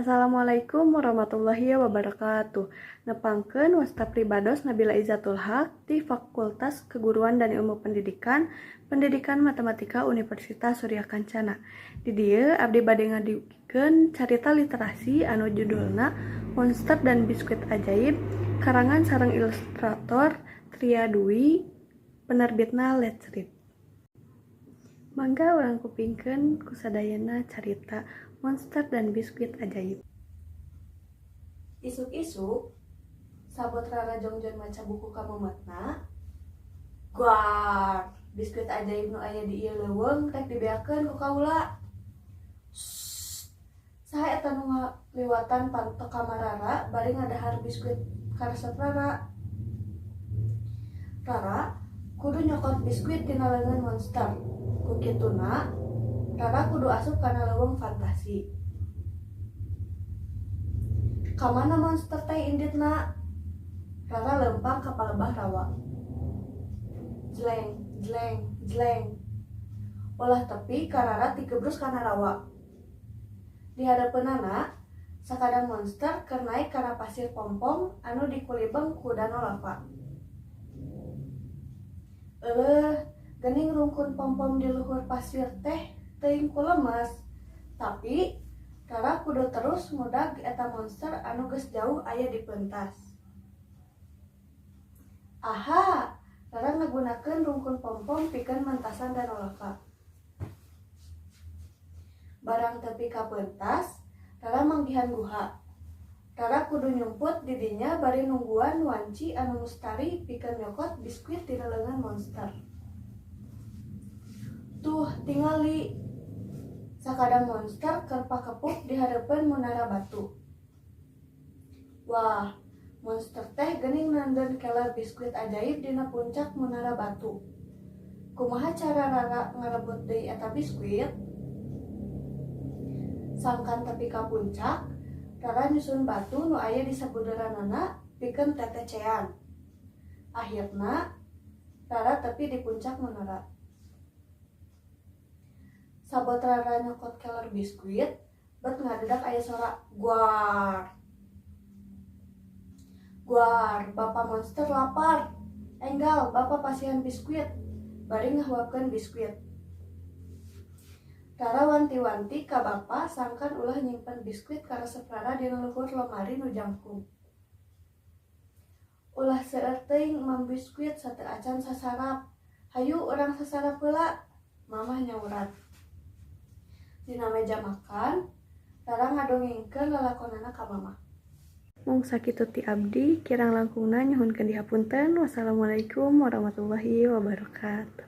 Assalamualaikum warahmatullahi wabarakatuh. Nepangkeun wasta pribados Nabila Izzatul Haq di Fakultas Keguruan dan Ilmu Pendidikan, Pendidikan Matematika Universitas Surya Kencana. Di dieu abdi bade ngadugikeun carita literasi anu judulna Monster dan Biskuit Ajaib, karangan sareng ilustrator Tria Dwi, penerbitna Let's Read. Mangga urang kupingkeun kusadayana carita Monster dan Biskuit Ajaib. Isuk-isuk, sabot Rara Jongjon maca buku kamumetna, guar, biskuit ajaib nu aya di ieu leuweung rek dibeakeun ku kaula. Saha eta nu ngaliwatan pantok kamar Rara bari ngadahar biskuit ka resep Rara. Rara kudu nyokot biskuit tina leungeun monster. Ku kituna, Rara kudu asup kana leuweung fantasi. Kamana monster teh inditna? Rara lempang ka palebah rawa. Jleng, jleng, jleng. Ulah tepi ka Rara tikebrus kana rawa. Di hadapeunana, sakadang monster keur naik kana pasir pompong anu dikulibeng ku danau lava. Geuning rungkun pompong di luhur pasir teh teuing ku lemes. Tapi Rara kudu terus ngudag eta monster anu geus jauh aya di pentas. Aha, Rara ngagunakeun rungkun pompong pikeun mentasan danau lava. Barang tepi ka pentas, Rara manggihan guha. Rara kudu nyumput di dinya bari nungguan wanci anu mustari pikeun nyokot biskuit tina leungeun monster. Tuh, tingali. Sakadang monster keur pakepuk di hareupeun munara batu. Wah, monster teh geuning nandeun keler biskuit ajaib dina puncak munara batu. Kumaha cara Rara ngarebut deui eta biskuit? Sangkan tepi ka puncak, Rara nyusun batu nu aya di sabuderanana pikeun tetecean. Akhirna, Rara tepi di puncak munara. Sabot Rara nyokot keler biskuit, bet ngadedak aya sora guar. Guar, Bapak monster lapar. Enggal, Bapak pasihan biskuit. Bari ngahuapkeun biskuit. Rara wanti-wanti ka Bapa sangkan ulah nyimpen biskuit ka resep Rara dina luhur lemari nu jangkung. Ulah seueur teuing mam biskuit sateu acan sasarap. Hayu urang sasarap heula, Mamah nyaurat. Dina meja makan, Rara ngadongengkeun lalakonana ka Mamah. Mung sakitu ti abdi, kirang langkungna nyuhunkeun dihapunten. Wassalamualaikum warahmatullahi wabarakatuh.